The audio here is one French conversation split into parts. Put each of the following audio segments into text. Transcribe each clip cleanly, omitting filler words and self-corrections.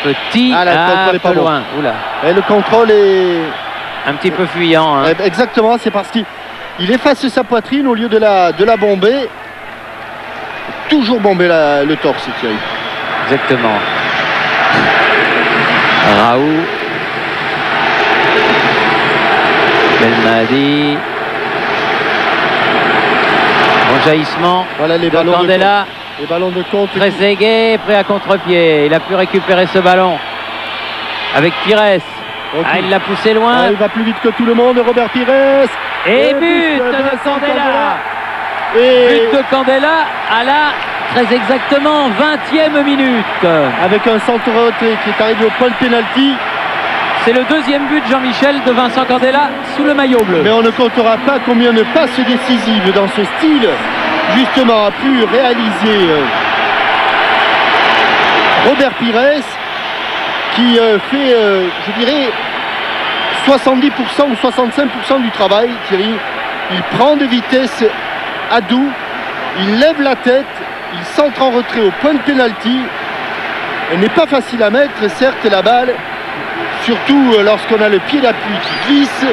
Petit, le contrôle est pas bon. loin. Oula. Et le contrôle est un petit peu fuyant. Hein. Exactement, c'est parce qu'il efface sa poitrine au lieu de la bomber. Toujours bomber le torse, Thierry. Exactement. Raoult. Belmadi. Bon jaillissement. Voilà les de ballons Candela. Les ballons de compte. Trezeguet prêt à contre-pied. Il a pu récupérer ce ballon avec Pires. Okay. Il l'a poussé loin. Il va plus vite que tout le monde, Robert Pires. Et but de Candela. But de Candela à la très exactement 20e minute. Avec un centre retrait qui est arrivé au point de pénalty. C'est le deuxième but, Jean-Michel, de Vincent Candela sous le maillot bleu. Mais on ne comptera pas combien de passes décisives dans ce style, justement, a pu réaliser Robert Pires, qui fait, je dirais, 70% ou 65% du travail, Thierry. Il prend de vitesse à doux, il lève la tête, il centre en retrait au point de pénalty. Elle n'est pas facile à mettre, certes, la balle, surtout lorsqu'on a le pied d'appui qui glisse.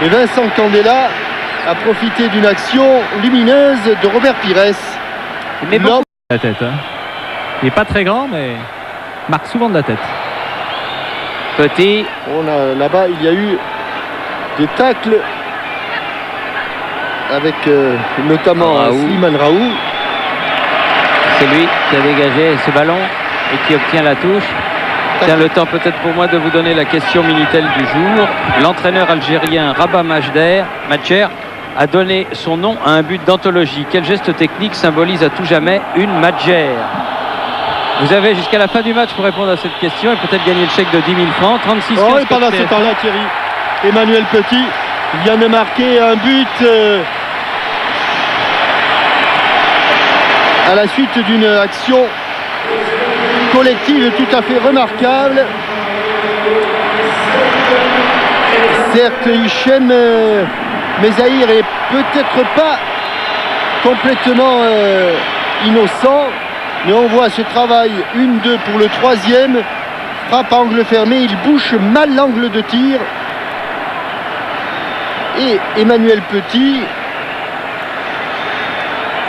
Et Vincent Candela a profité d'une action lumineuse de Robert Pires. Il met beaucoup de la tête. Hein. Il n'est pas très grand, mais il marque souvent de la tête. Petit. Là-bas, il y a eu des tacles avec notamment Slimane Raoult. C'est lui qui a dégagé ce ballon et qui obtient la touche. Tiens, le temps peut-être pour moi de vous donner la question Minitel du jour. L'entraîneur algérien Rabat Majder a donné son nom à un but d'anthologie. Quel geste technique symbolise à tout jamais une Majder? Vous avez jusqu'à la fin du match pour répondre à cette question et peut-être gagner le chèque de 10 000 francs. 36 Oh, et pendant ce temps-là, Thierry, Emmanuel Petit vient de marquer un but à la suite d'une action collective tout à fait remarquable. Certes, Hichem Mezaïr est peut-être pas complètement innocent, mais on voit ce travail, 1-2 pour le troisième, frappe à angle fermé, il bouche mal l'angle de tir. Et Emmanuel Petit,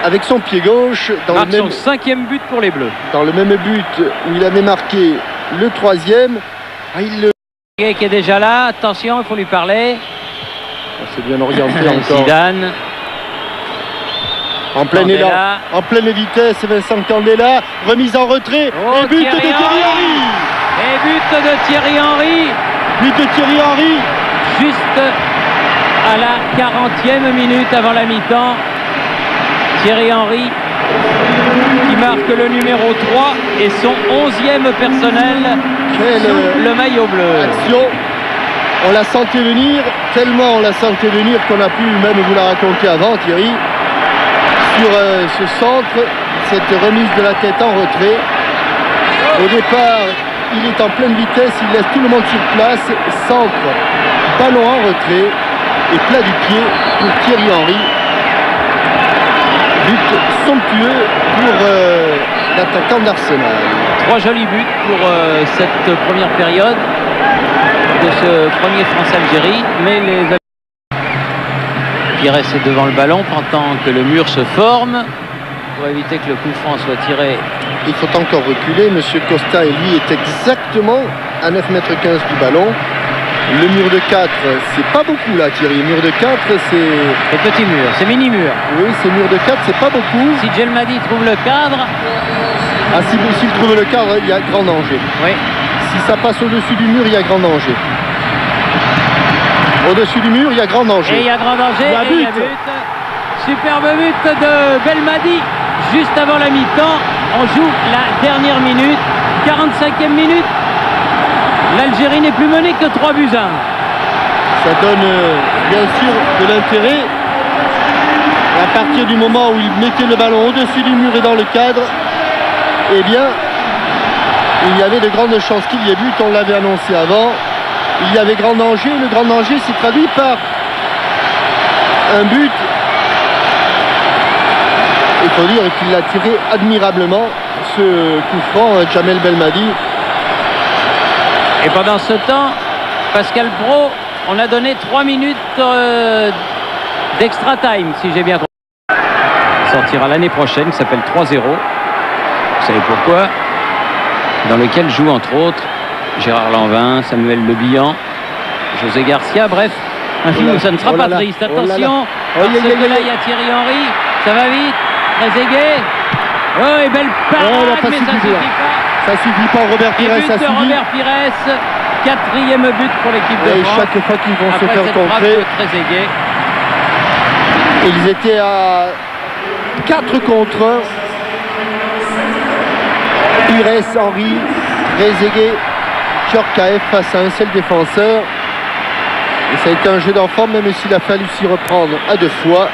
avec son pied gauche, dans le même, son 5e but pour les Bleus. Dans le même but où il avait marqué le troisième. Qui est déjà là, attention, il faut lui parler. C'est bien orienté encore. Zidane. En plein élan, en pleine vitesse, Vincent Candela, remise en retrait, et but de Thierry Henry. Et but de Thierry Henry. But de Thierry Henry. Juste à la 40e minute avant la mi-temps. Thierry Henry qui marque le numéro 3 et son 11e personnel sous le maillot bleu. Action. On la sentait venir, tellement on la sentait venir qu'on a pu même vous la raconter avant, Thierry. Sur ce centre, cette remise de la tête en retrait. Au départ, il est en pleine vitesse, il laisse tout le monde sur place, centre, ballon en retrait et plat du pied pour Thierry Henry. But somptueux pour l'attaquant d'Arsenal. 3 jolis buts pour cette première période de ce premier France-Algérie, mais les Pires est devant le ballon pendant que le mur se forme pour éviter que le coup franc soit tiré. Il faut encore reculer. Monsieur Costa et lui est exactement à 9,15 m du ballon. Le mur de 4, c'est pas beaucoup là, Thierry. Mur de 4, c'est... C'est petit mur, c'est mini mur. Oui, c'est mur de 4, c'est pas beaucoup. Si Djelmadi trouve le cadre... Ah, s'il trouve le cadre, il y a grand danger. Oui. Si ça passe au-dessus du mur, il y a grand danger. Au-dessus du mur, il y a grand danger. Et il y a grand danger. Il y a but. Superbe but de Belmadi juste avant la mi-temps. On joue la dernière minute, 45e minute. L'Algérie n'est plus menée que 3-1. Ça donne bien sûr de l'intérêt. À partir du moment où il mettait le ballon au-dessus du mur et dans le cadre, eh bien, il y avait de grandes chances qu'il y ait but. On l'avait annoncé avant. Il y avait grand danger. Le grand danger s'est traduit par un but. Il faut dire qu'il l'a tiré admirablement, ce coup franc, Jamel Belmadi. Et pendant ce temps, Pascal Praud, on a donné 3 minutes d'extra time, si j'ai bien compris. Il sortira l'année prochaine, qui s'appelle 3-0. Vous savez pourquoi? Dans lequel jouent entre autres Gérard Lanvin, Samuel Le Bihan, José Garcia, bref, un film où ça ne sera pas triste. Attention, parce que là il y a Thierry Henry, ça va vite, Trezeguet. Oh, et belle parade, mais ça suffit pas. Ça suffit pas, Robert Pires, Et but ça de suffit. Robert Pires, 4e but pour l'équipe de Et France. chaque fois qu'ils vont se Après faire cette frappe contrer, de Trezeguet. ils étaient à 4 contre 1. Pires, Henry, Trezeguet, Djorkaeff face à un seul défenseur. Et ça a été un jeu d'enfant, même s'il a fallu s'y reprendre à 2 fois.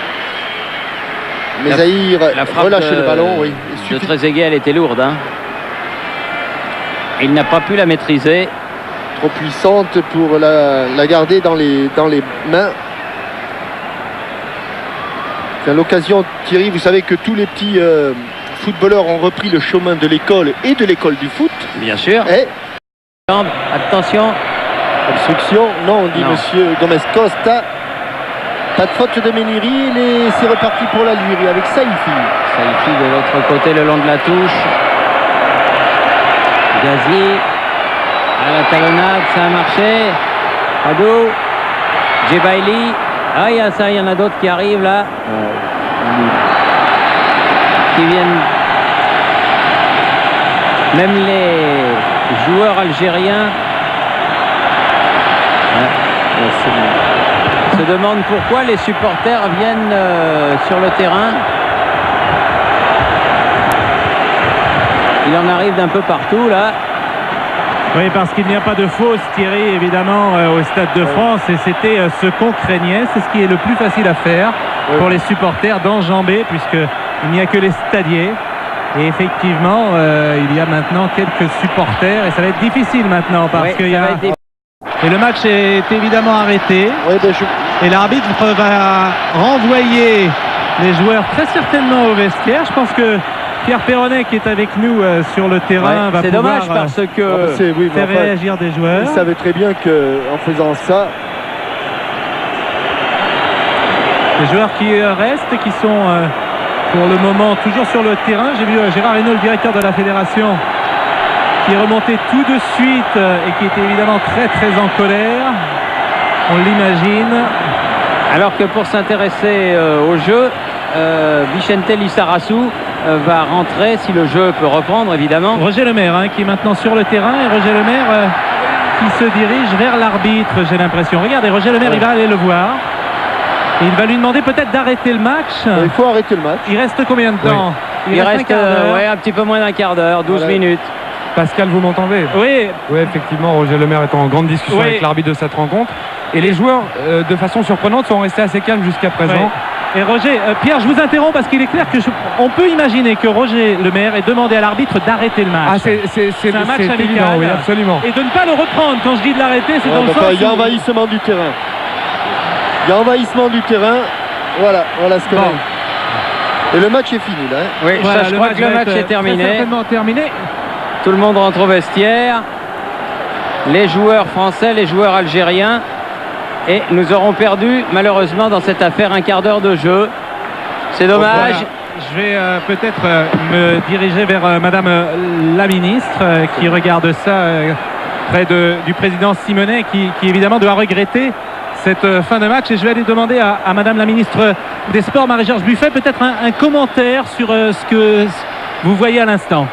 Mais Zahir relâche le ballon. Oui. De Trezeguet, elle était lourde. Hein. Il n'a pas pu la maîtriser. Trop puissante pour la garder dans les mains. C'est l'occasion, Thierry, vous savez que tous les petits footballeurs ont repris le chemin de l'école et de l'école du foot. Bien sûr. Et attention. Obstruction, non, dit Non. monsieur Gomez Costa. Pas de faute de Meniri, et c'est reparti pour l'Algérie avec Saïfi. Saïfi de l'autre côté, le long de la touche. Gazier à la talonnade, ça a marché. Hadou, Djebaili. Ah, il y en a d'autres qui arrivent là. Qui viennent. Même les joueurs algériens se demandent pourquoi les supporters viennent sur le terrain. Il en arrive d'un peu partout là. Oui, parce qu'il n'y a pas de fausse, Thierry, évidemment, au Stade de France. Et c'était ce qu'on craignait. C'est ce qui est le plus facile à faire pour les supporters d'enjamber, puisqu'il n'y a que les stadiers. Et effectivement, il y a maintenant quelques supporters. Et ça va être difficile maintenant, parce qu'il y a... Et le match est évidemment arrêté. Oui, Et l'arbitre va renvoyer les joueurs très certainement au vestiaire. Je pense que Pierre Perronnet, qui est avec nous sur le terrain, va c'est pouvoir dommage parce que faire réagir des joueurs. Il savait très bien qu'en faisant ça... Les joueurs qui restent et qui sont pour le moment toujours sur le terrain. J'ai vu Gérard Hinault, le directeur de la fédération, qui est remonté tout de suite et qui était évidemment très très en colère. On l'imagine. Alors que pour s'intéresser au jeu, Vicente Lissarazu va rentrer si le jeu peut reprendre évidemment. Roger Lemaire qui est maintenant sur le terrain, et Roger Lemaire qui se dirige vers l'arbitre, j'ai l'impression. Regardez, Roger Lemaire, il va aller le voir. Et il va lui demander peut-être d'arrêter le match. Il faut arrêter le match. Il reste combien de temps? Il reste un petit peu moins d'un quart d'heure, 12 minutes. Pascal, vous m'entendez? Oui. Oui, effectivement, Roger Lemaire est en grande discussion avec l'arbitre de cette rencontre. Et les joueurs, de façon surprenante, sont restés assez calmes jusqu'à présent. Et Roger, Pierre, je vous interromps parce qu'il est clair que on peut imaginer que Roger Lemaire ait demandé à l'arbitre d'arrêter le match. Ah, c'est un match amical. évident, oui, absolument. Et de ne pas le reprendre. Quand je dis de l'arrêter, c'est dans le sens il y a envahissement du terrain. Il y a envahissement du terrain. Voilà ce que Et le match est fini là. Oui, voilà, je crois que le match est terminé. Certainement terminé. Tout le monde rentre au vestiaire. Les joueurs français, les joueurs algériens. Et nous aurons perdu malheureusement dans cette affaire un quart d'heure de jeu. C'est dommage. Voilà. Je vais peut-être me diriger vers Madame la ministre qui regarde ça près du président Simonet qui évidemment doit regretter cette fin de match. Et je vais aller demander à Madame la ministre des Sports, Marie-Georges Buffet, peut-être un commentaire sur ce que vous voyez à l'instant.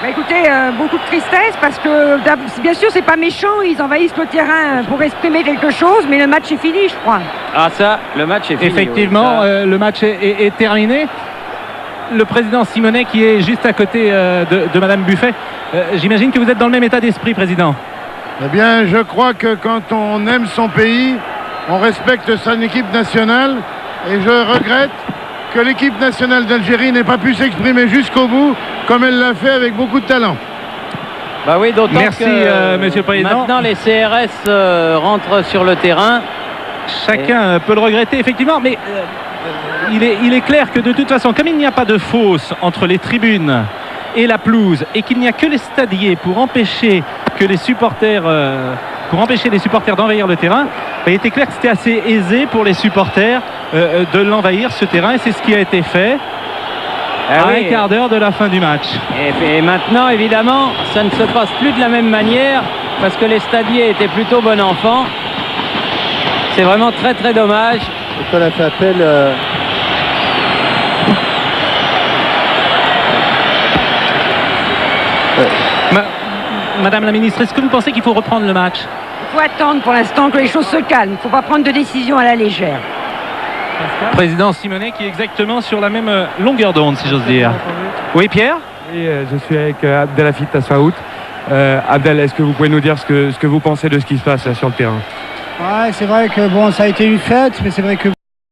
Bah écoutez, beaucoup de tristesse parce que bien sûr c'est pas méchant, ils envahissent le terrain pour exprimer quelque chose, mais le match est fini, je crois. Ah ça, le match est fini. Effectivement, oui, le match est terminé. Le président Simonet qui est juste à côté de Madame Buffet. J'imagine que vous êtes dans le même état d'esprit, président. Eh bien, je crois que quand on aime son pays, on respecte son équipe nationale. Et je regrette que l'équipe nationale d'Algérie n'ait pas pu s'exprimer jusqu'au bout, comme elle l'a fait avec beaucoup de talent. Bah oui, d'autant Merci, que Monsieur le Président. maintenant les CRS rentrent sur le terrain. Chacun peut le regretter, effectivement, mais il est clair que de toute façon, comme il n'y a pas de fosse entre les tribunes et la pelouse, et qu'il n'y a que les stadiers pour empêcher que les supporters, pour empêcher les supporters d'envahir le terrain, il était clair que c'était assez aisé pour les supporters de l'envahir ce terrain, et c'est ce qui a été fait à un quart d'heure de la fin du match. Et maintenant, évidemment, ça ne se passe plus de la même manière parce que les stadiers étaient plutôt bon enfant. C'est vraiment très très dommage. Et qu'on a fait appel. Madame la ministre, est-ce que vous pensez qu'il faut reprendre le match? Il faut attendre pour l'instant que les choses se calment. Il ne faut pas prendre de décision à la légère. Président Simonet qui est exactement sur la même longueur d'onde, si j'ose dire. Oui, Pierre? Oui, je suis avec Abdelhafid Tassaout. Abdel, est-ce que vous pouvez nous dire ce que vous pensez de ce qui se passe là sur le terrain? Ouais, c'est vrai que bon, ça a été une fête, mais c'est vrai que